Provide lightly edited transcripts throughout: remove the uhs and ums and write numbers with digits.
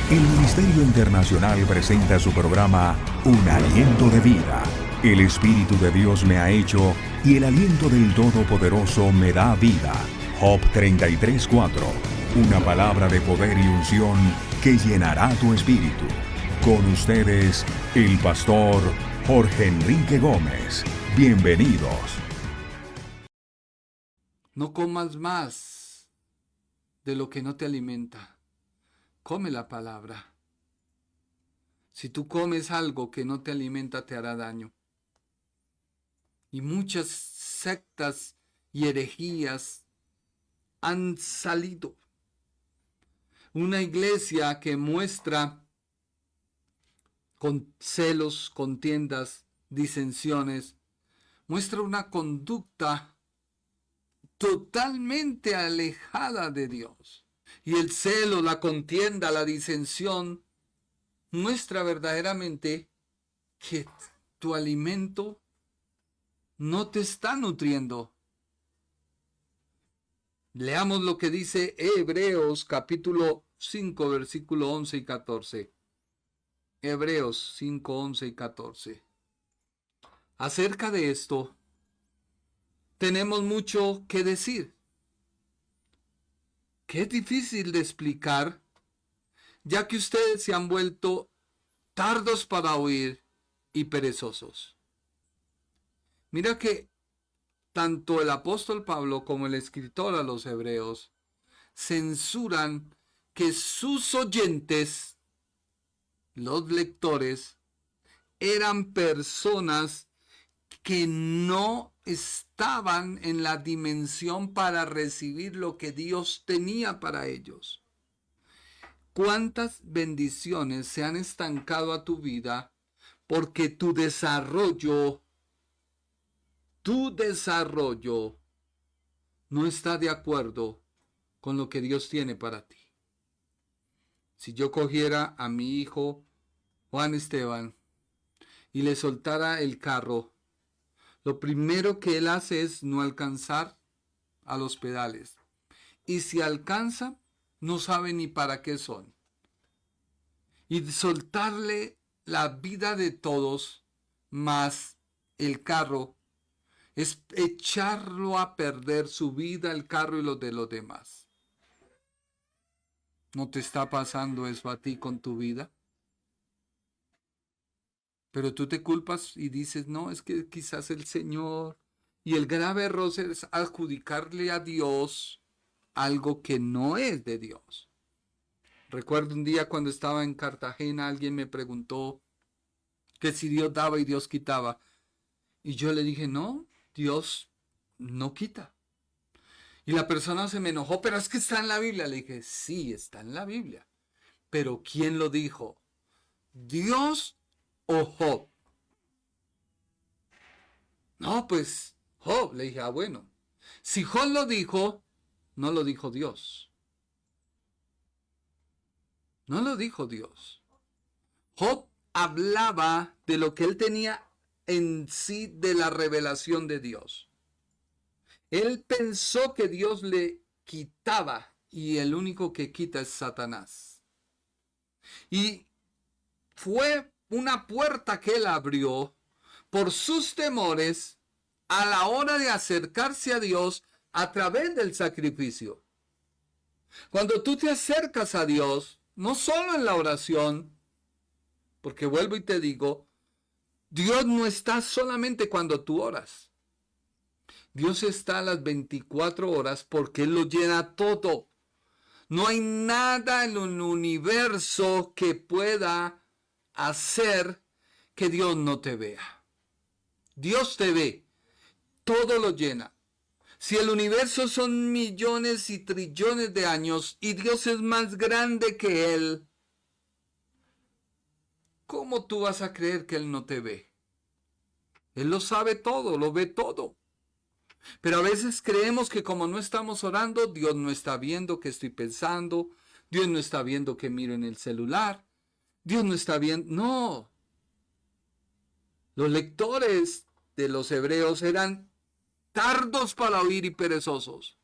El Ministerio Internacional presenta su programa Un Aliento de Vida. El Espíritu de Dios me ha hecho y el aliento del Todopoderoso me da vida. Job 33:4. Una palabra de poder y unción que llenará tu espíritu. Con ustedes, el pastor Jorge Enrique Gómez. Bienvenidos. No comas más de lo que no te alimenta. Come la palabra. Si tú comes algo que no te alimenta, te hará daño. Y muchas sectas y herejías han salido. Una iglesia que muestra con celos, contiendas, disensiones, muestra una conducta totalmente alejada de Dios. Y el celo, la contienda, la disensión, muestra verdaderamente que tu alimento no te está nutriendo. Leamos lo que dice Hebreos capítulo 5, versículo 11 y 14. Hebreos 5, 11 y 14. Acerca de esto, tenemos mucho que decir, que es difícil de explicar, ya que ustedes se han vuelto tardos para oír y perezosos. Mira que tanto el apóstol Pablo como el escritor a los hebreos censuran que sus oyentes, los lectores, eran personas que no estaban en la dimensión para recibir lo que Dios tenía para ellos. ¿Cuántas bendiciones se han estancado a tu vida porque tu desarrollo no está de acuerdo con lo que Dios tiene para ti? Si yo cogiera a mi hijo Juan Esteban y le soltara el carro, lo primero que él hace es no alcanzar a los pedales. Y si alcanza, no sabe ni para qué son. Y soltarle la vida de todos, más el carro, es echarlo a perder su vida, el carro y los de los demás. ¿No te está pasando eso a ti con tu vida? Pero tú te culpas y dices, no, es que quizás el Señor. Y el grave error es adjudicarle a Dios algo que no es de Dios. Recuerdo un día cuando estaba en Cartagena, alguien me preguntó que si Dios daba y Dios quitaba. Y yo le dije, no, Dios no quita. Y la persona se me enojó, pero es que está en la Biblia. Le dije, sí, está en la Biblia. Pero ¿quién lo dijo? ¿Dios o Job? No, pues Job. Le dije, bueno, si Job lo dijo, no lo dijo Dios. No lo dijo Dios. Job hablaba de lo que él tenía en sí, de la revelación de Dios. Él pensó que Dios le quitaba y el único que quita es Satanás. Y fue una puerta que él abrió por sus temores a la hora de acercarse a Dios a través del sacrificio. Cuando tú te acercas a Dios, no solo en la oración, porque vuelvo y te digo, Dios no está solamente cuando tú oras. Dios está a las 24 horas porque Él lo llena todo. No hay nada en el universo que pueda hacer que Dios no te vea. Dios te ve, todo lo llena. Si el universo son millones y trillones de años y Dios es más grande que Él, ¿cómo tú vas a creer que Él no te ve? Él lo sabe todo, lo ve todo. Pero a veces creemos que como no estamos orando, Dios no está viendo qué estoy pensando, Dios no está viendo que miro en el celular, Dios no está viendo. No. Los lectores de los hebreos eran tardos para oír y perezosos.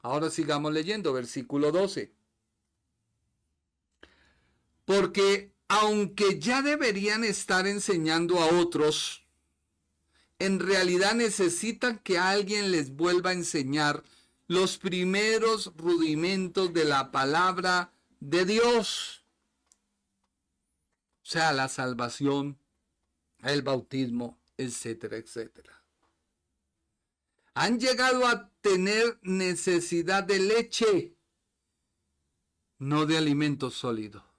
Ahora sigamos leyendo, versículo 12. Porque aunque ya deberían estar enseñando a otros, en realidad necesitan que alguien les vuelva a enseñar los primeros rudimentos de la palabra de Dios. O sea, la salvación, el bautismo, etcétera, etcétera. Han llegado a tener necesidad de leche, no de alimento sólido.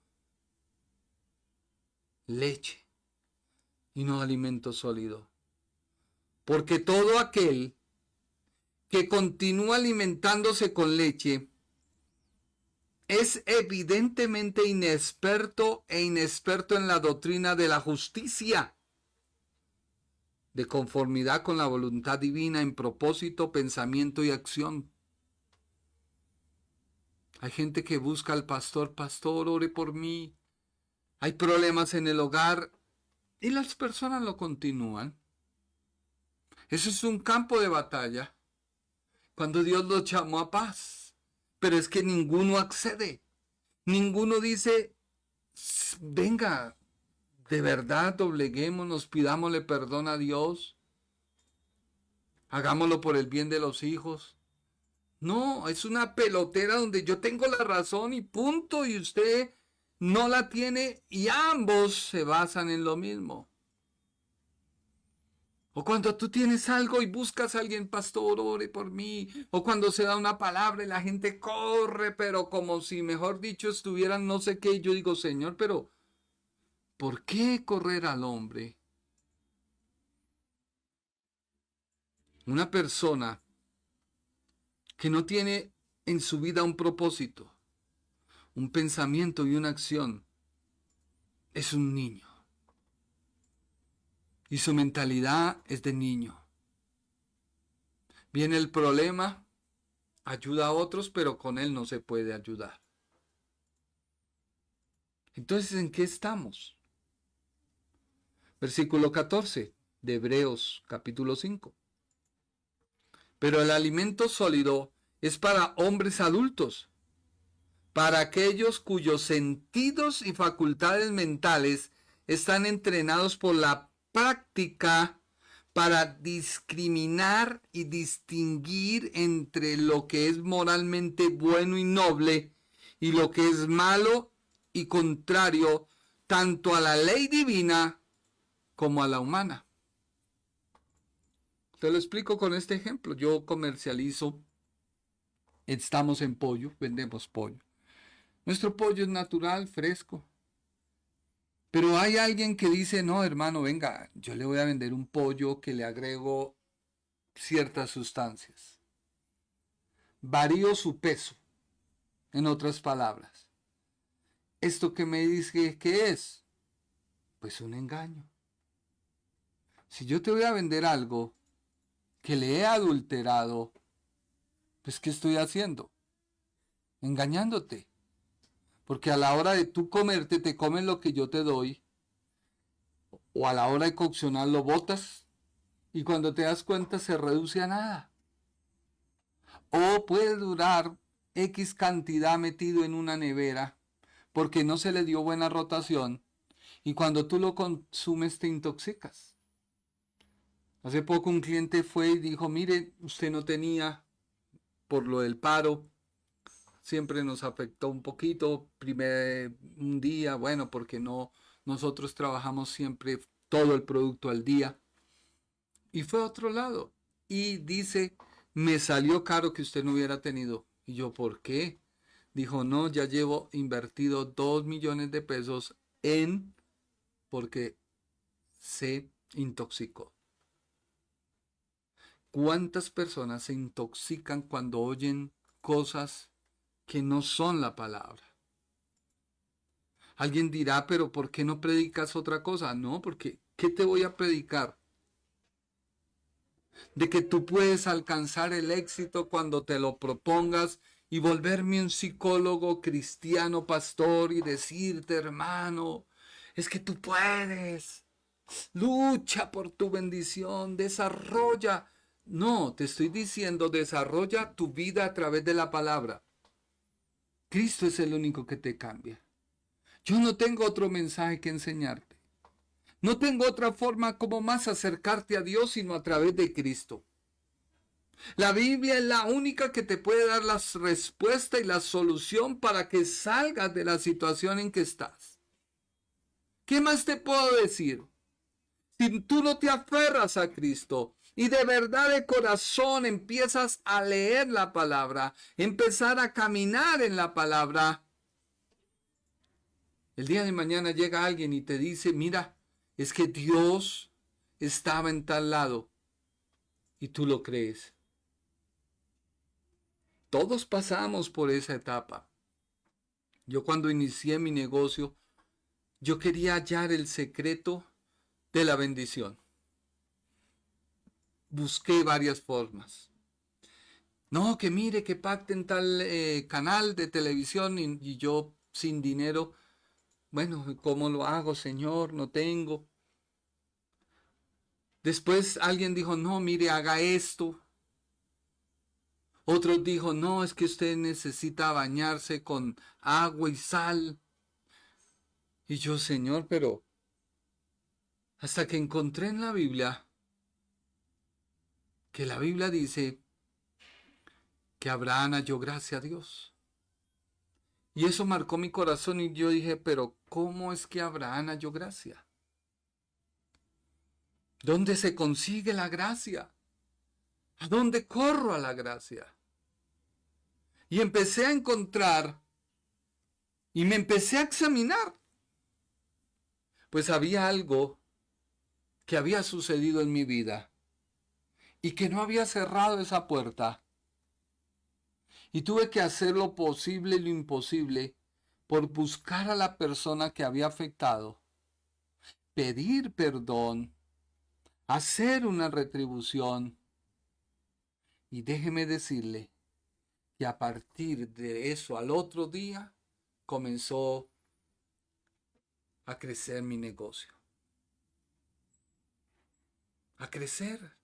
Leche y no alimento sólido. Porque todo aquel que continúa alimentándose con leche es evidentemente inexperto en la doctrina de la justicia, de conformidad con la voluntad divina en propósito, pensamiento y acción. Hay gente que busca al pastor, pastor, ore por mí. Hay problemas en el hogar y las personas lo continúan. Eso es un campo de batalla. Cuando Dios los llamó a paz. Pero es que ninguno accede. Ninguno dice, venga, de verdad dobleguémonos, pidámosle perdón a Dios. Hagámoslo por el bien de los hijos. No, es una pelotera donde yo tengo la razón y punto, y usted no la tiene, y ambos se basan en lo mismo. O cuando tú tienes algo y buscas a alguien, pastor, ore por mí. O cuando se da una palabra y la gente corre, pero como si, mejor dicho, estuvieran no sé qué. Y yo digo, Señor, pero ¿por qué correr al hombre? Una persona que no tiene en su vida un propósito, un pensamiento y una acción, es un niño. Y su mentalidad es de niño. Viene el problema, ayuda a otros, pero con él no se puede ayudar. Entonces, ¿en qué estamos? Versículo 14 de Hebreos capítulo 5. Pero el alimento sólido es para hombres adultos, para aquellos cuyos sentidos y facultades mentales están entrenados por la práctica para discriminar y distinguir entre lo que es moralmente bueno y noble y lo que es malo y contrario tanto a la ley divina como a la humana. Te lo explico con este ejemplo. Yo comercializo, estamos en pollo, vendemos pollo. Nuestro pollo es natural, fresco. Pero hay alguien que dice, no, hermano, venga, yo le voy a vender un pollo que le agrego ciertas sustancias. Varío su peso, en otras palabras. ¿Esto que me dice qué es? Pues un engaño. Si yo te voy a vender algo que le he adulterado, pues ¿qué estoy haciendo? Engañándote. Porque a la hora de tú comerte, te comes lo que yo te doy, o a la hora de coccionar lo botas, y cuando te das cuenta se reduce a nada. O puede durar X cantidad metido en una nevera, porque no se le dio buena rotación, y cuando tú lo consumes te intoxicas. Hace poco un cliente fue y dijo, mire, usted no tenía, por lo del paro, siempre nos afectó un poquito, un día, bueno, porque no, nosotros trabajamos siempre todo el producto al día. Y fue a otro lado. Y dice, me salió caro que usted no hubiera tenido. Y yo, ¿por qué? Dijo, no, ya llevo invertido 2 millones de pesos porque se intoxicó. ¿Cuántas personas se intoxican cuando oyen cosas que no son la palabra? Alguien dirá, pero ¿por qué no predicas otra cosa? No, porque ¿qué te voy a predicar? De que tú puedes alcanzar el éxito cuando te lo propongas y volverme un psicólogo cristiano pastor y decirte, hermano, es que tú puedes. Lucha por tu bendición, desarrolla. No, te estoy diciendo, desarrolla tu vida a través de la palabra. Cristo es el único que te cambia. Yo no tengo otro mensaje que enseñarte. No tengo otra forma como más acercarte a Dios sino a través de Cristo. La Biblia es la única que te puede dar la respuesta y la solución para que salgas de la situación en que estás. ¿Qué más te puedo decir? Si tú no te aferras a Cristo y de verdad de corazón empiezas a leer la palabra, empezar a caminar en la palabra, el día de mañana llega alguien y te dice, mira, es que Dios estaba en tal lado y tú lo crees. Todos pasamos por esa etapa. Yo cuando inicié mi negocio, yo quería hallar el secreto de la bendición. Busqué varias formas. No, que mire, que pacten tal canal de televisión y yo sin dinero. Bueno, ¿cómo lo hago, Señor? No tengo. Después alguien dijo, no, mire, haga esto. Otros dijo, no, es que usted necesita bañarse con agua y sal. Y yo, Señor, pero hasta que encontré en la Biblia, que la Biblia dice que Abraham halló gracia a Dios. Y eso marcó mi corazón y yo dije, pero ¿cómo es que Abraham halló gracia? ¿Dónde se consigue la gracia? ¿A dónde corro a la gracia? Y empecé a encontrar y me empecé a examinar. Pues había algo que había sucedido en mi vida y que no había cerrado esa puerta. Y tuve que hacer lo posible y lo imposible por buscar a la persona que había afectado, pedir perdón, hacer una retribución. Y déjeme decirle que a partir de eso al otro día comenzó a crecer mi negocio. A crecer.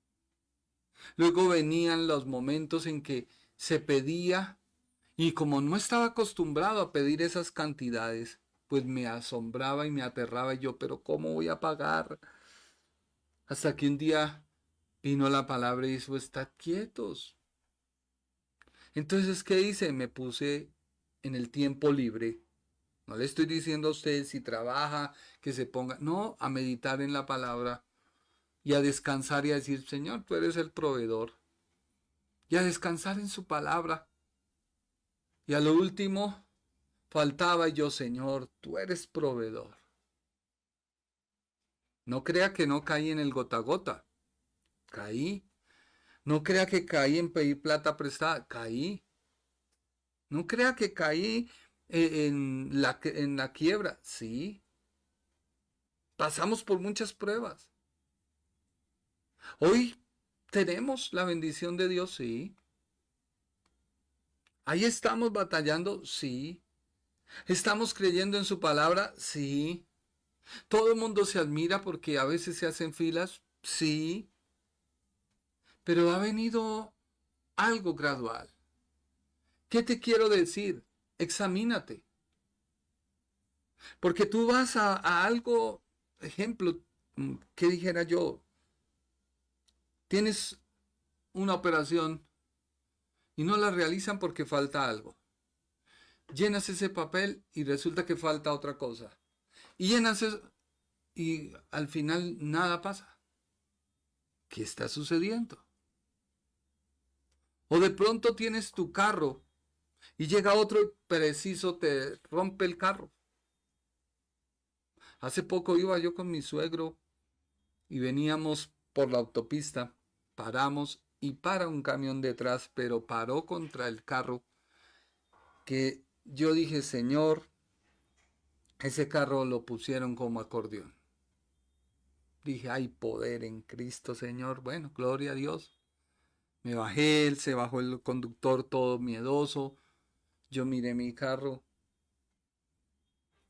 Luego venían los momentos en que se pedía y como no estaba acostumbrado a pedir esas cantidades, pues me asombraba y me aterraba y yo, pero ¿cómo voy a pagar? Hasta que un día vino la palabra y dijo, estad quietos. Entonces, ¿qué hice? Me puse en el tiempo libre. No le estoy diciendo a usted si trabaja, que se ponga, no, a meditar en la palabra y a descansar y a decir, Señor, tú eres el proveedor. Y a descansar en su palabra. Y a lo último, faltaba yo, Señor, tú eres proveedor. No crea que no caí en el gota a gota. Caí. No crea que caí en pedir plata prestada. Caí. No crea que caí en la quiebra. Sí. Pasamos por muchas pruebas. Hoy tenemos la bendición de Dios, sí. Ahí estamos batallando, sí. Estamos creyendo en su palabra, sí. Todo el mundo se admira porque a veces se hacen filas, sí. Pero ha venido algo gradual. ¿Qué te quiero decir? Examínate. Porque tú vas a algo, ejemplo, ¿qué dijera yo? Tienes una operación y no la realizan porque falta algo. Llenas ese papel y resulta que falta otra cosa. Y llenas eso y al final nada pasa. ¿Qué está sucediendo? O de pronto tienes tu carro y llega otro y preciso te rompe el carro. Hace poco iba yo con mi suegro y veníamos por la autopista, paramos y para un camión detrás, pero paró contra el carro que yo dije, Señor, ese carro lo pusieron como acordeón. Dije, hay poder en Cristo, Señor. Bueno, gloria a Dios. Me bajé, él se bajó el conductor todo miedoso. Yo miré mi carro.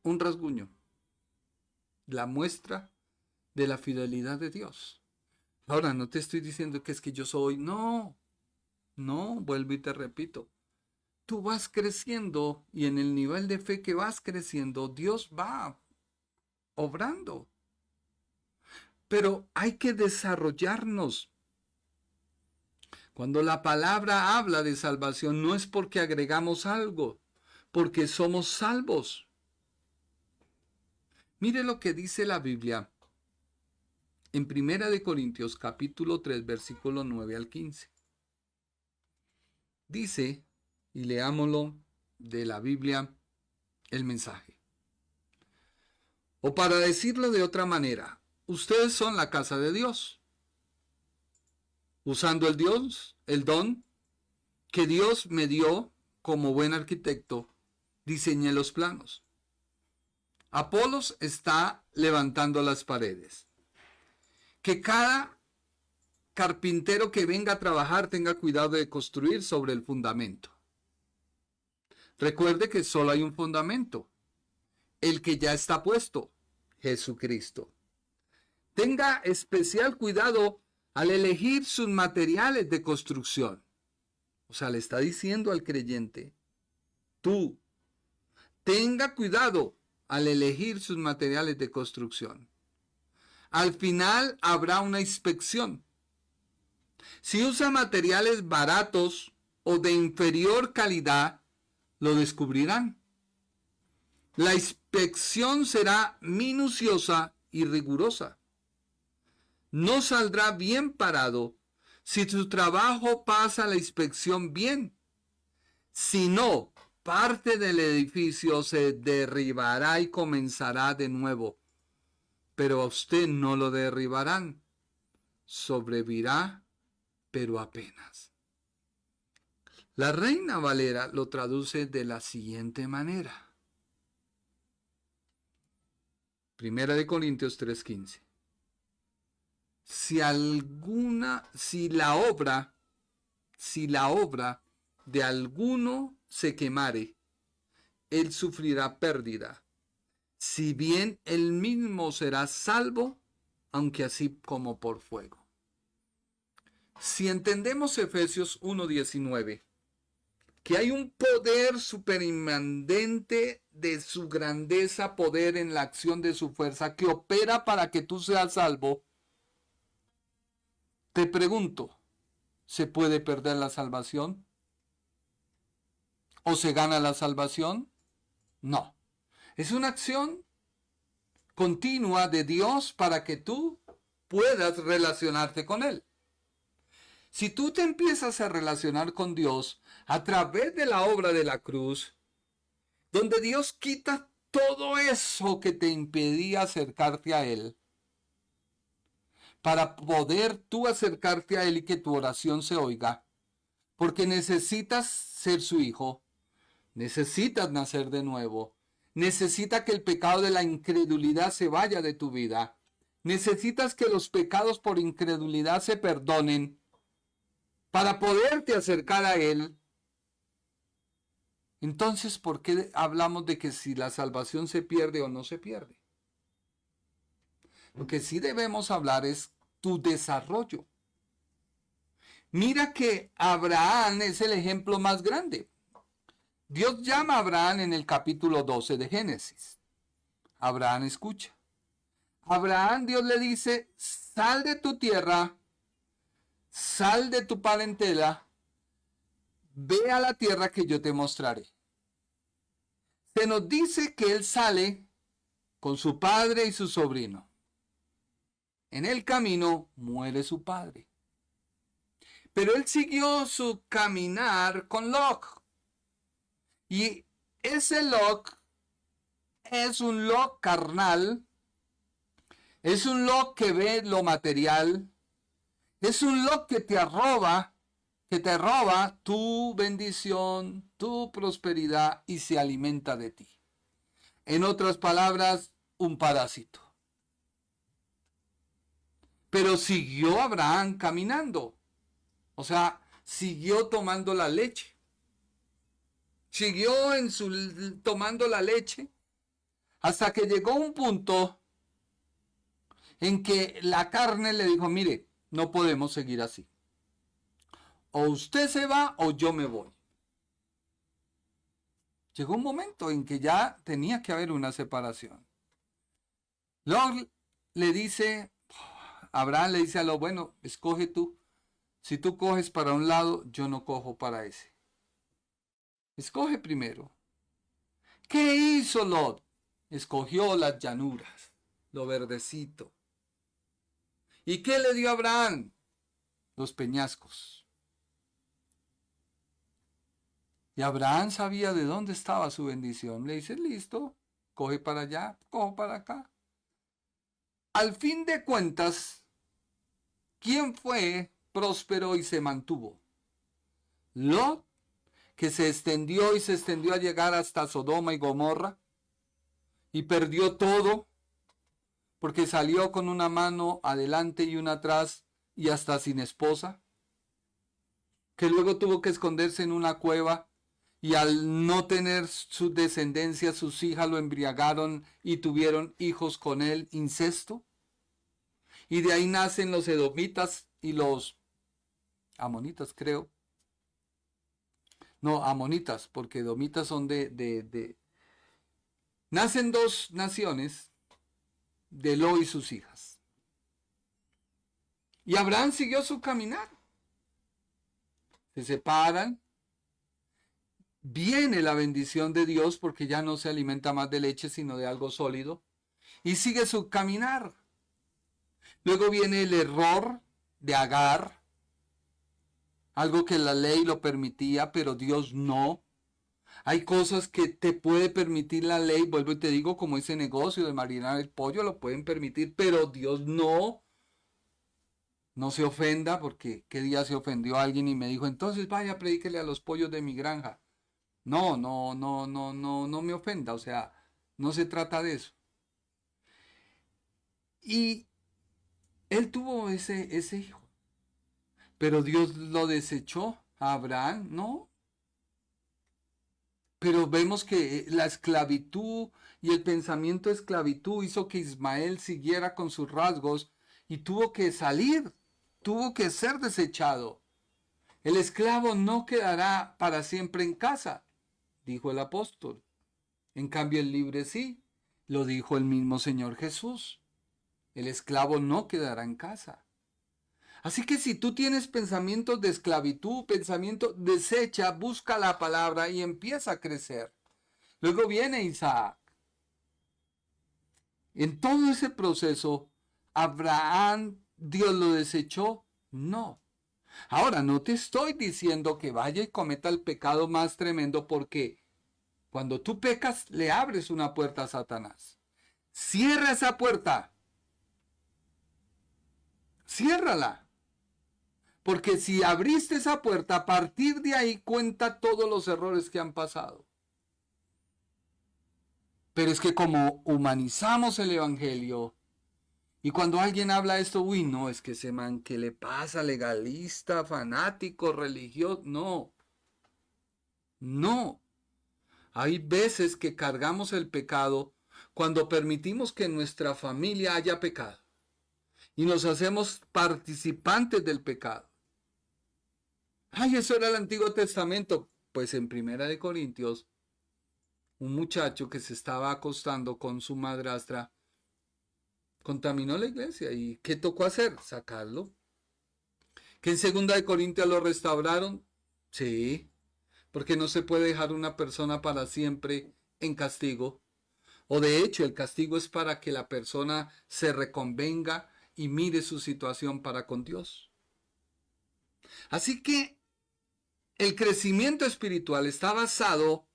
Un rasguño. La muestra de la fidelidad de Dios. Ahora, no te estoy diciendo que es que yo soy. No, no, vuelvo y te repito. tú vas creciendo y en el nivel de fe que vas creciendo, Dios va obrando. Pero hay que desarrollarnos. Cuando la palabra habla de salvación, no es porque agregamos algo, porque somos salvos. Mire lo que dice la Biblia en 1 Corintios capítulo 3, versículo 9 al 15. Dice, y leámoslo de la Biblia, el mensaje. O para decirlo de otra manera, ustedes son la casa de Dios. Usando el don que Dios me dio como buen arquitecto, diseñé los planos. Apolos está levantando las paredes. Que cada carpintero que venga a trabajar tenga cuidado de construir sobre el fundamento. Recuerde que solo hay un fundamento, el que ya está puesto, Jesucristo. Tenga especial cuidado al elegir sus materiales de construcción. O sea, le está diciendo al creyente, tú, tenga cuidado al elegir sus materiales de construcción. Al final habrá una inspección. Si usa materiales baratos o de inferior calidad, lo descubrirán. La inspección será minuciosa y rigurosa. No saldrá bien parado si su trabajo pasa la inspección bien. Si no, parte del edificio se derribará y comenzará de nuevo. Pero a usted no lo derribarán. Sobrevivirá, pero apenas. La Reina Valera lo traduce de la siguiente manera. 1 Corintios 3:15. Si la obra de alguno se quemare, él sufrirá pérdida, si bien él mismo será salvo, aunque así como por fuego. Si entendemos Efesios 1:19, que hay un poder superinmanente de su grandeza, poder en la acción de su fuerza, que opera para que tú seas salvo, te pregunto, ¿se puede perder la salvación? ¿O se gana la salvación? No. Es una acción continua de Dios para que tú puedas relacionarte con Él. Si tú te empiezas a relacionar con Dios a través de la obra de la cruz, donde Dios quita todo eso que te impedía acercarte a Él, para poder tú acercarte a Él y que tu oración se oiga, porque necesitas ser su hijo, necesitas nacer de nuevo, necesitas que el pecado de la incredulidad se vaya de tu vida, necesitas que los pecados por incredulidad se perdonen, para poderte acercar a Él. Entonces, ¿por qué hablamos de que si la salvación se pierde o no se pierde? Lo que sí debemos hablar es tu desarrollo. Mira que Abraham es el ejemplo más grande. Dios llama a Abraham en el capítulo 12 de Génesis. Abraham escucha. Abraham, Dios le dice, sal de tu tierra, sal de tu parentela, ve a la tierra que yo te mostraré. Se nos dice que él sale con su padre y su sobrino. En el camino muere su padre. Pero él siguió su caminar con Lot. Y ese Lot es un Lot carnal. Es un Lot que ve lo material. Es un Lot que te roba tu bendición, tu prosperidad y se alimenta de ti. En otras palabras, un parásito. Pero siguió Abraham caminando. O sea, siguió tomando la leche. Siguió tomando la leche hasta que llegó un punto en que la carne le dijo, mire, no podemos seguir así. O usted se va o yo me voy. Llegó un momento en que ya tenía que haber una separación. Luego le dice, Abraham le dice a Lot, bueno, escoge tú. Si tú coges para un lado, yo no cojo para ese. Escoge primero. ¿Qué hizo Lot? Escogió las llanuras, lo verdecito. ¿Y qué le dio a Abraham? Los peñascos. Y Abraham sabía de dónde estaba su bendición. Le dice, listo, coge para allá, cojo para acá. Al fin de cuentas, ¿quién fue próspero y se mantuvo? Lot, que se extendió a llegar hasta Sodoma y Gomorra y perdió todo porque salió con una mano adelante y una atrás y hasta sin esposa, que luego tuvo que esconderse en una cueva y al no tener su descendencia, sus hijas lo embriagaron y tuvieron hijos con él, incesto. Y de ahí nacen los edomitas y los amonitas, creo. No, amonitas, porque edomitas son Nacen dos naciones de Lot y sus hijas. Y Abraham siguió su caminar. Se separan. Viene la bendición de Dios porque ya no se alimenta más de leche, sino de algo sólido. Y sigue su caminar. Luego viene el error de Agar. Algo que la ley lo permitía, pero Dios no. Hay cosas que te puede permitir la ley, vuelvo y te digo, como ese negocio de marinar el pollo, lo pueden permitir, pero Dios no. No se ofenda, porque qué día se ofendió a alguien y me dijo, entonces vaya, predíquele a los pollos de mi granja. No me ofenda, o sea, no se trata de eso. Y él tuvo ese hijo, pero Dios lo desechó a Abraham, ¿no? Pero vemos que la esclavitud y el pensamiento de esclavitud hizo que Ismael siguiera con sus rasgos y tuvo que salir, tuvo que ser desechado. El esclavo no quedará para siempre en casa, dijo el apóstol. En cambio el libre sí, lo dijo el mismo Señor Jesús. El esclavo no quedará en casa. Así que si tú tienes pensamientos de esclavitud, desecha, busca la palabra y empieza a crecer. Luego viene Isaac. En todo ese proceso, ¿Abraham, Dios lo desechó? No. Ahora, no te estoy diciendo que vaya y cometa el pecado más tremendo, porque cuando tú pecas, le abres una puerta a Satanás. Cierra esa puerta. Ciérrala. Porque si abriste esa puerta, a partir de ahí cuenta todos los errores que han pasado. Pero es que como humanizamos el evangelio, y cuando alguien habla esto, uy, no, es que ese man, ¿qué le pasa? Legalista, fanático, religioso. No. No. Hay veces que cargamos el pecado cuando permitimos que en nuestra familia haya pecado. Y nos hacemos participantes del pecado. Ay, eso era el Antiguo Testamento. Pues en Primera de Corintios, un muchacho que se estaba acostando con su madrastra contaminó la iglesia. ¿Y qué tocó hacer? Sacarlo. ¿Que en Segunda de Corintios lo restauraron? Sí, porque no se puede dejar una persona para siempre en castigo. O de hecho, el castigo es para que la persona se reconvenga y mire su situación para con Dios. Así que el crecimiento espiritual está basado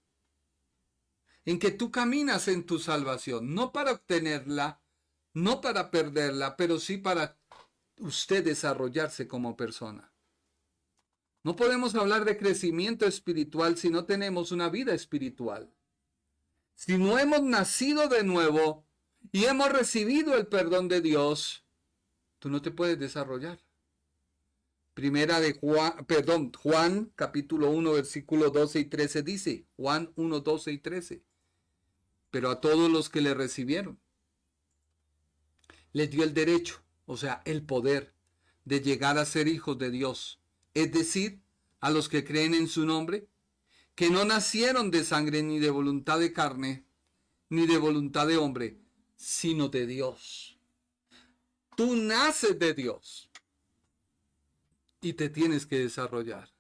en que tú caminas en tu salvación, no para obtenerla, no para perderla, pero sí para usted desarrollarse como persona. No podemos hablar de crecimiento espiritual si no tenemos una vida espiritual. Si no hemos nacido de nuevo y hemos recibido el perdón de Dios, tú no te puedes desarrollar. Juan capítulo 1 versículos 12 y 13 dice, Juan 1, 12 y 13. Pero a todos los que le recibieron, les dio el derecho, o sea, el poder de llegar a ser hijos de Dios. Es decir, a los que creen en su nombre, que no nacieron de sangre, ni de voluntad de carne, ni de voluntad de hombre, sino de Dios. Tú naces de Dios y te tienes que desarrollar.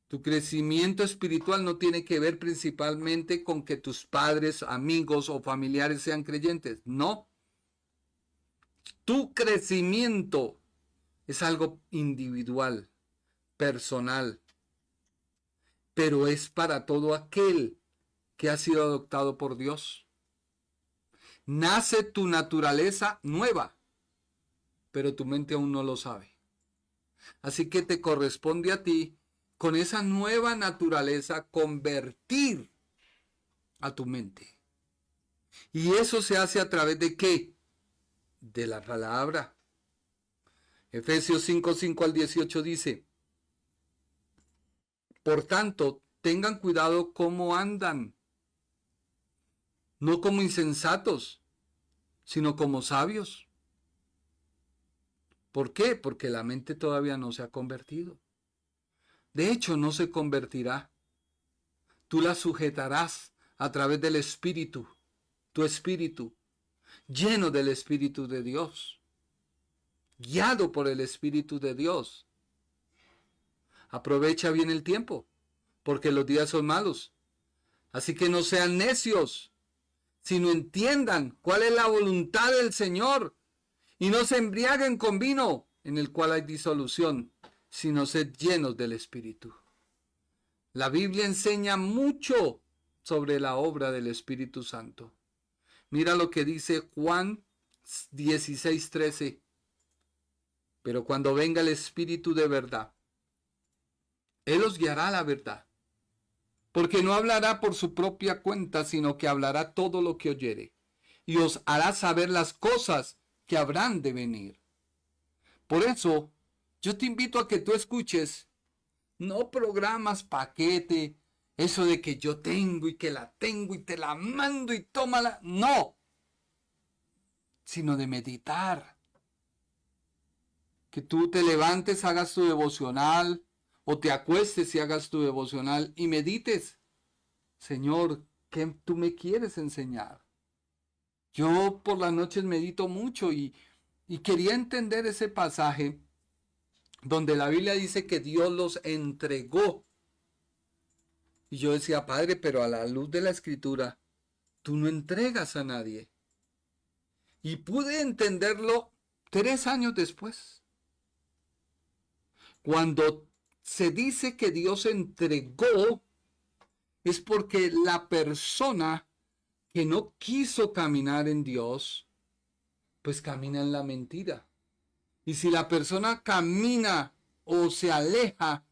Tu crecimiento espiritual no tiene que ver principalmente con que tus padres, amigos o familiares sean creyentes. No. Tu crecimiento es algo individual, personal, pero es para todo aquel que ha sido adoptado por Dios. Nace tu naturaleza nueva, pero tu mente aún no lo sabe. Así que te corresponde a ti, con esa nueva naturaleza, convertir a tu mente. ¿Y eso se hace a través de qué? De la palabra. Efesios 5, al 18 dice: por tanto, tengan cuidado cómo andan, no como insensatos, sino como sabios. ¿Por qué? Porque la mente todavía no se ha convertido. De hecho, no se convertirá. Tú la sujetarás a través del Espíritu, tu espíritu, lleno del Espíritu de Dios, guiado por el Espíritu de Dios. Aprovecha bien el tiempo, porque los días son malos. Así que no sean necios, sino entiendan cuál es la voluntad del Señor, y no se embriaguen con vino, en el cual hay disolución, sino sed llenos del Espíritu. La Biblia enseña mucho sobre la obra del Espíritu Santo. Mira lo que dice Juan 16:13. Pero cuando venga el Espíritu de verdad, Él os guiará a la verdad, porque no hablará por su propia cuenta, sino que hablará todo lo que oyere, y os hará saber las cosas que habrán de venir. Por eso, yo te invito a que tú escuches, no programas paquete, eso de que yo tengo y que la tengo y te la mando y tómala, no, sino de meditar. Que tú te levantes, hagas tu devocional, o te acuestes y hagas tu devocional y medites. Señor, ¿qué tú me quieres enseñar? Yo por las noches medito mucho y quería entender ese pasaje donde la Biblia dice que Dios los entregó. Y yo decía, Padre, pero a la luz de la Escritura, tú no entregas a nadie. Y pude entenderlo 3 años después. Cuando se dice que Dios entregó, es porque la persona que no quiso caminar en Dios, pues camina en la mentira. Y si la persona camina o se aleja,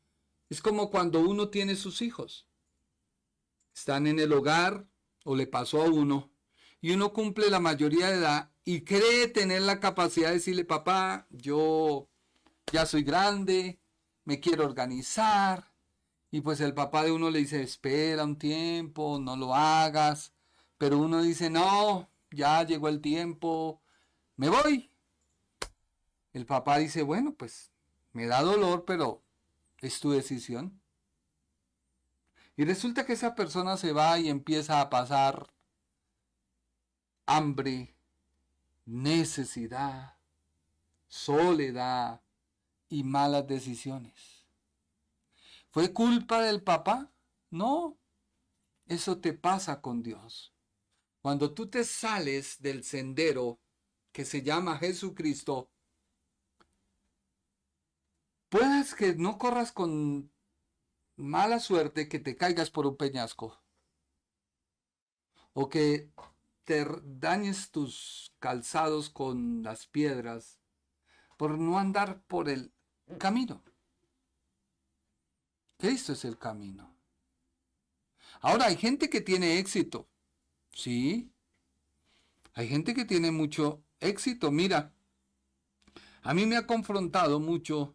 es como cuando uno tiene sus hijos. Están en el hogar o le pasó a uno y uno cumple la mayoría de edad y cree tener la capacidad de decirle, papá, yo ya soy grande, me quiero organizar. Y pues el papá de uno le dice, espera un tiempo, no lo hagas. Pero uno dice, no, ya llegó el tiempo, me voy. El papá dice, bueno, pues me da dolor, pero es tu decisión. Y resulta que esa persona se va y empieza a pasar hambre, necesidad, soledad y malas decisiones. ¿Fue culpa del papá? No, eso te pasa con Dios. Cuando tú te sales del sendero que se llama Jesucristo, puedes que no corras con mala suerte, que te caigas por un peñasco o que te dañes tus calzados con las piedras por no andar por el camino. Cristo es el camino. Ahora, hay gente que tiene éxito. Sí. Hay gente que tiene mucho éxito. Mira, a mí me ha confrontado mucho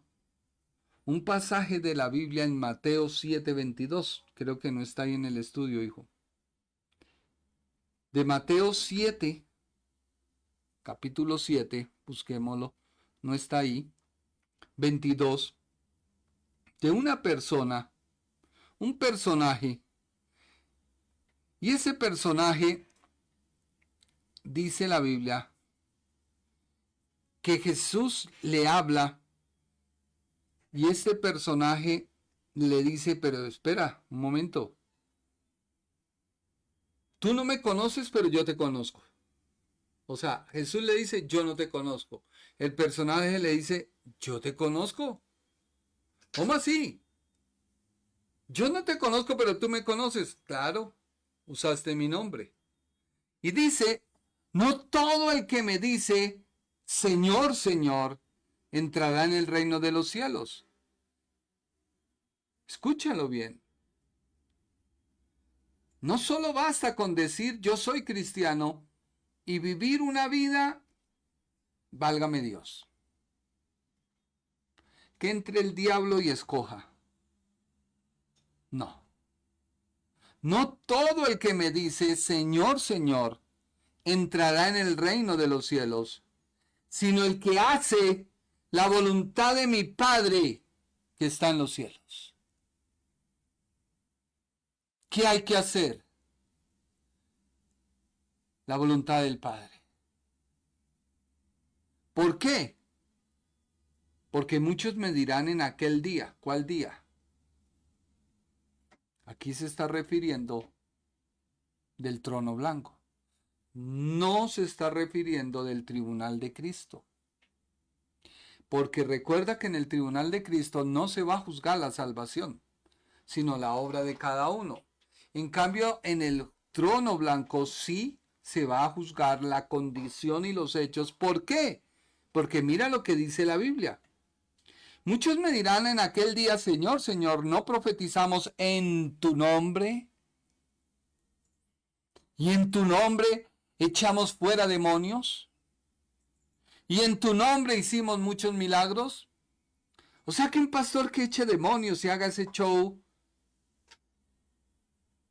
un pasaje de la Biblia en Mateo 7:22. Creo que no está ahí en el estudio, hijo. De Mateo 7, capítulo 7, busquémoslo. No está ahí. 22. De una persona, un personaje. Y ese personaje, dice la Biblia, que Jesús le habla y este personaje le dice, pero espera un momento. Tú no me conoces, pero yo te conozco. O sea, Jesús le dice, yo no te conozco. El personaje le dice, yo te conozco. ¿Cómo así? Yo no te conozco, pero tú me conoces. Claro, usaste mi nombre. Y dice, no todo el que me dice, Señor, Señor, entrará en el reino de los cielos. Escúchalo bien. No solo basta con decir, yo soy cristiano, y vivir una vida, válgame Dios, que entre el diablo y escoja. No. No todo el que me dice, Señor, Señor, entrará en el reino de los cielos, sino el que hace la voluntad de mi Padre que está en los cielos. ¿Qué hay que hacer? La voluntad del Padre. ¿Por qué? Porque muchos me dirán en aquel día. ¿Cuál día? Aquí se está refiriendo del trono blanco. No se está refiriendo del tribunal de Cristo. Porque recuerda que en el tribunal de Cristo no se va a juzgar la salvación, sino la obra de cada uno. En cambio, en el trono blanco sí se va a juzgar la condición y los hechos. ¿Por qué? Porque mira lo que dice la Biblia. Muchos me dirán en aquel día, Señor, Señor, ¿no profetizamos en tu nombre? ¿Y en tu nombre echamos fuera demonios? ¿Y en tu nombre hicimos muchos milagros? O sea que un pastor que eche demonios y haga ese show,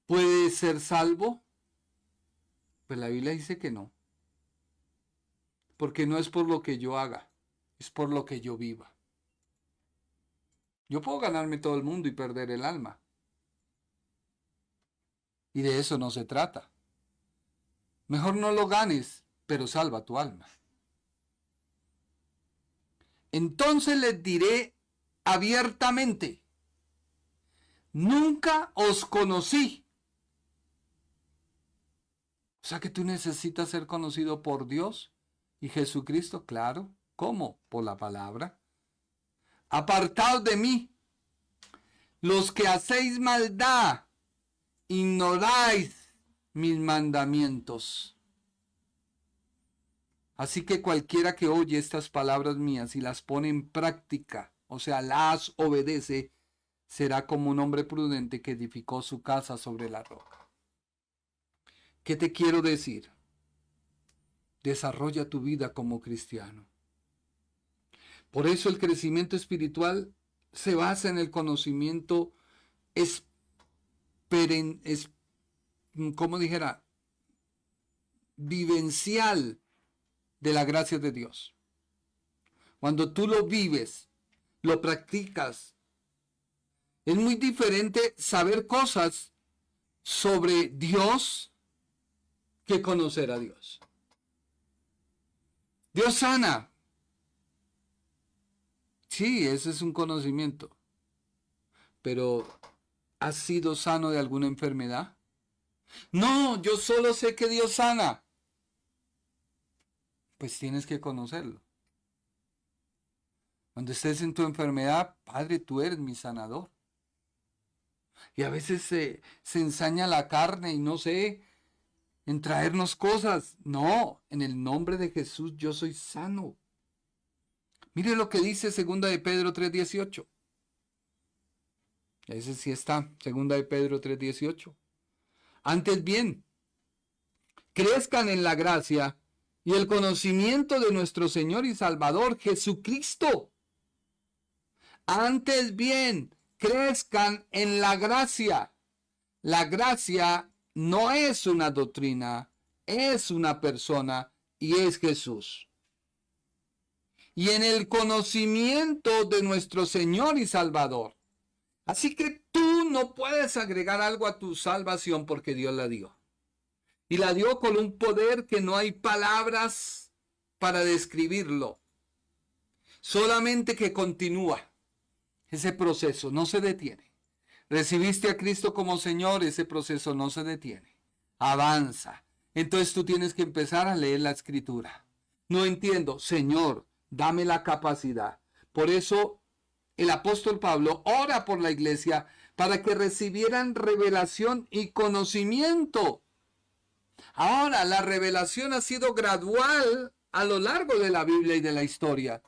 ¿puede ser salvo? Pues la Biblia dice que no. Porque no es por lo que yo haga, es por lo que yo viva. Yo puedo ganarme todo el mundo y perder el alma. Y de eso no se trata. Mejor no lo ganes, pero salva tu alma. Entonces les diré abiertamente, nunca os conocí. O sea que tú necesitas ser conocido por Dios y Jesucristo, claro. ¿Cómo? Por la palabra. Apartaos de mí, los que hacéis maldad, ignoráis mis mandamientos. Así que cualquiera que oye estas palabras mías y las pone en práctica, o sea, las obedece, será como un hombre prudente que edificó su casa sobre la roca. ¿Qué te quiero decir? Desarrolla tu vida como cristiano. Por eso el crecimiento espiritual se basa en el conocimiento vivencial de la gracia de Dios. Cuando tú lo vives, lo practicas, es muy diferente saber cosas sobre Dios que conocer a Dios. Dios sana. Sí, ese es un conocimiento. Pero, ¿has sido sano de alguna enfermedad? No, yo solo sé que Dios sana. Pues tienes que conocerlo. Cuando estés en tu enfermedad, Padre, tú eres mi sanador. Y a veces se ensaña la carne y no sé, en traernos cosas. No, en el nombre de Jesús yo soy sano. Mire lo que dice 2 de Pedro 3:18. Ese sí está, 2 de Pedro 3:18. Antes bien, crezcan en la gracia y el conocimiento de nuestro Señor y Salvador Jesucristo. Antes bien, crezcan en la gracia. La gracia no es una doctrina, es una persona y es Jesús. Y en el conocimiento de nuestro Señor y Salvador. Así que tú tú no puedes agregar algo a tu salvación porque Dios la dio. Y la dio con un poder que no hay palabras para describirlo. Solamente que continúa ese proceso, no se detiene. Recibiste a Cristo como Señor, ese proceso no se detiene. Avanza. Entonces tú tienes que empezar a leer la Escritura. No entiendo, Señor, dame la capacidad. Por eso el apóstol Pablo ora por la iglesia para que recibieran revelación y conocimiento. Ahora, la revelación ha sido gradual a lo largo de la Biblia y de la historia.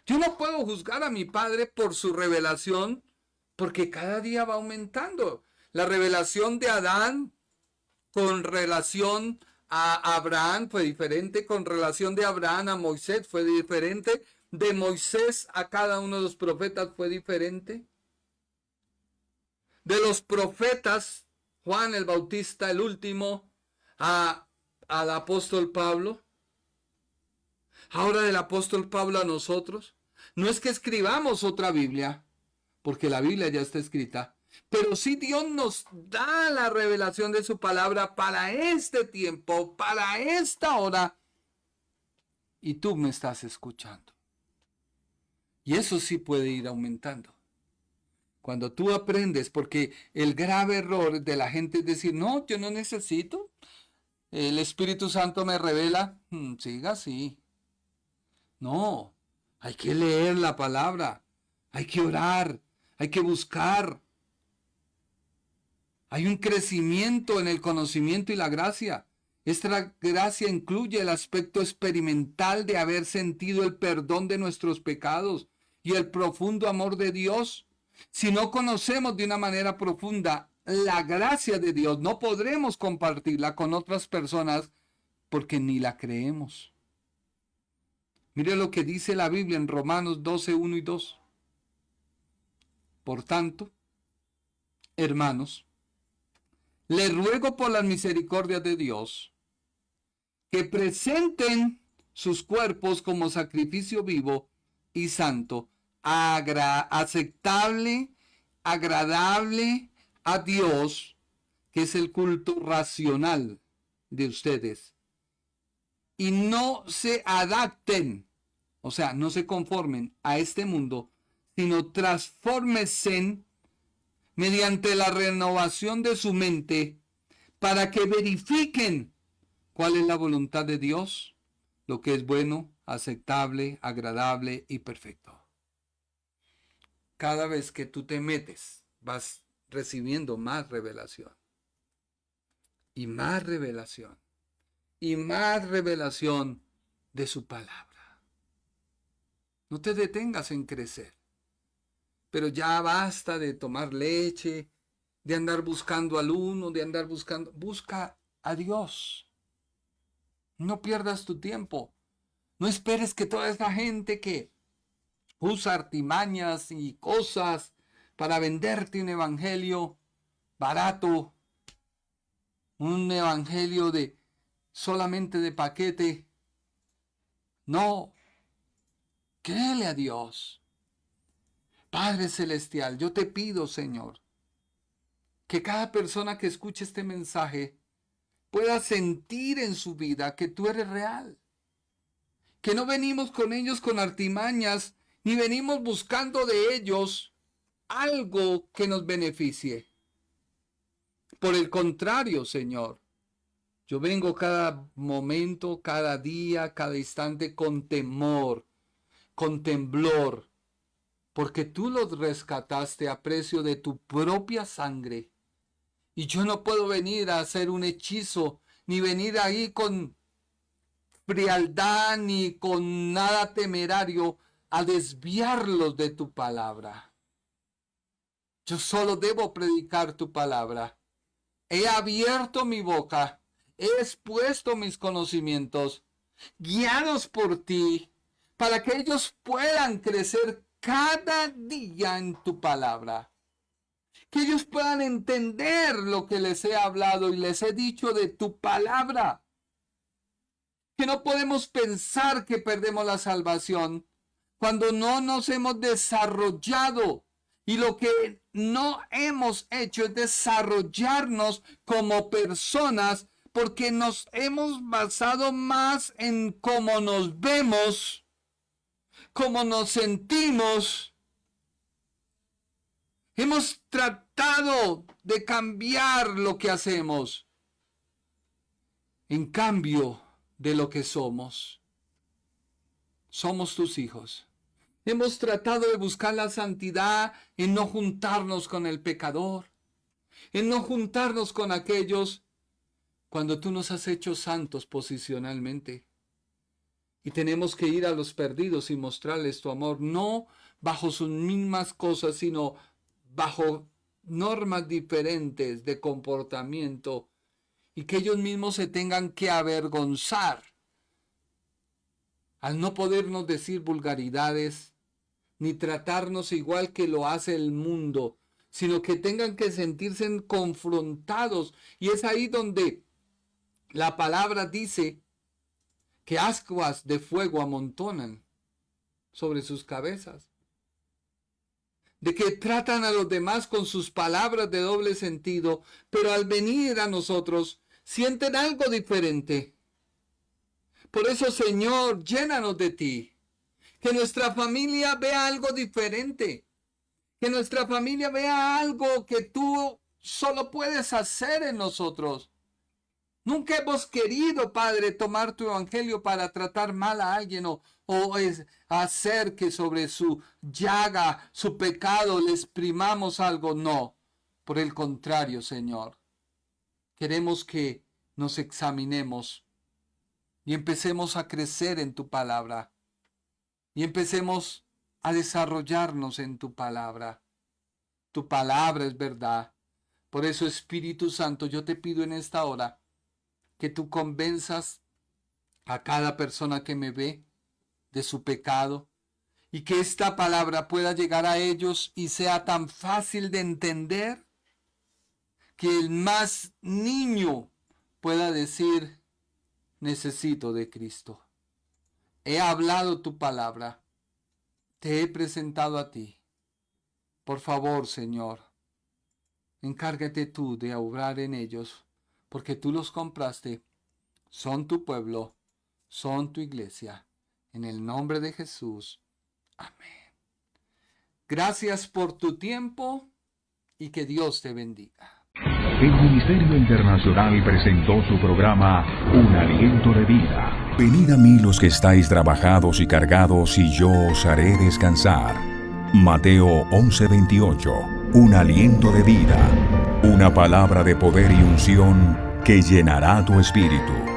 Yo no puedo juzgar a mi padre por su revelación porque cada día va aumentando. La revelación de Adán con relación a Abraham fue diferente, con relación de Abraham a Moisés fue diferente, de Moisés a cada uno de los profetas fue diferente. De los profetas, Juan el Bautista, el último, al apóstol Pablo. Ahora del apóstol Pablo a nosotros. No es que escribamos otra Biblia, porque la Biblia ya está escrita, pero sí Dios nos da la revelación de su palabra para este tiempo, para esta hora, y tú me estás escuchando. Y eso sí puede ir aumentando. Cuando tú aprendes, porque el grave error de la gente es decir, no, yo no necesito, el Espíritu Santo me revela, siga así. No, hay que leer la palabra, hay que orar, hay que buscar. Hay un crecimiento en el conocimiento y la gracia. Esta gracia incluye el aspecto experimental de haber sentido el perdón de nuestros pecados y el profundo amor de Dios. Si no conocemos de una manera profunda la gracia de Dios, no podremos compartirla con otras personas porque ni la creemos. Mire lo que dice la Biblia en Romanos 12, 1 y 2. Por tanto, hermanos, les ruego por las misericordias de Dios que presenten sus cuerpos como sacrificio vivo y santo, aceptable, agradable a Dios, que es el culto racional de ustedes. Y no se adapten, o sea, no se conformen a este mundo, sino transfórmense mediante la renovación de su mente para que verifiquen cuál es la voluntad de Dios, lo que es bueno, aceptable, agradable y perfecto. Cada vez que tú te metes, vas recibiendo más revelación. Y más revelación. Y más revelación de su palabra. No te detengas en crecer. Pero ya basta de tomar leche, de andar buscando al uno, de andar buscando. Busca a Dios. No pierdas tu tiempo. No esperes que toda esa gente que usa artimañas y cosas para venderte un evangelio barato, un evangelio de solamente de paquete. No, créele a Dios. Padre Celestial, yo te pido, Señor, que cada persona que escuche este mensaje pueda sentir en su vida que tú eres real. Que no venimos con ellos con artimañas, ni venimos buscando de ellos algo que nos beneficie. Por el contrario, Señor, yo vengo cada momento, cada día, cada instante con temor, con temblor, porque tú los rescataste a precio de tu propia sangre. Y yo no puedo venir a hacer un hechizo, ni venir ahí con frialdad, ni con nada temerario, a desviarlos de tu palabra. Yo solo debo predicar tu palabra. He abierto mi boca, he expuesto mis conocimientos, guiados por ti, para que ellos puedan crecer cada día en tu palabra. Que ellos puedan entender lo que les he hablado y les he dicho de tu palabra. Que no podemos pensar que perdemos la salvación cuando no nos hemos desarrollado Y lo que no hemos hecho es desarrollarnos como personas porque nos hemos basado más en cómo nos vemos, cómo nos sentimos. Hemos tratado de cambiar lo que hacemos en cambio de lo que somos. Somos tus hijos. Hemos tratado de buscar la santidad en no juntarnos con el pecador, en no juntarnos con aquellos cuando tú nos has hecho santos posicionalmente. Y tenemos que ir a los perdidos y mostrarles tu amor, no bajo sus mismas cosas, sino bajo normas diferentes de comportamiento, y que ellos mismos se tengan que avergonzar al no podernos decir vulgaridades, ni tratarnos igual que lo hace el mundo, sino que tengan que sentirse confrontados. Y es ahí donde la palabra dice que ascuas de fuego amontonan sobre sus cabezas. De que tratan a los demás con sus palabras de doble sentido, pero al venir a nosotros sienten algo diferente. Por eso, Señor, llénanos de ti. Que nuestra familia vea algo diferente. Que nuestra familia vea algo que tú solo puedes hacer en nosotros. Nunca hemos querido, Padre, tomar tu evangelio para tratar mal a alguien o hacer que sobre su llaga, su pecado, le exprimamos algo. No, por el contrario, Señor. Queremos que nos examinemos y empecemos a crecer en tu palabra. Y empecemos a desarrollarnos en tu palabra. Tu palabra es verdad. Por eso, Espíritu Santo, yo te pido en esta hora que tú convenzas a cada persona que me ve de su pecado y que esta palabra pueda llegar a ellos y sea tan fácil de entender que el más niño pueda decir: necesito de Cristo. He hablado tu palabra, te he presentado a ti. Por favor, Señor, encárgate tú de obrar en ellos, porque tú los compraste, son tu pueblo, son tu iglesia. En el nombre de Jesús. Amén. Gracias por tu tiempo y que Dios te bendiga. El Ministerio Internacional presentó su programa Un Aliento de Vida. Venid a mí los que estáis trabajados y cargados, y yo os haré descansar. Mateo 11:28. Un aliento de vida. Una palabra de poder y unción que llenará tu espíritu.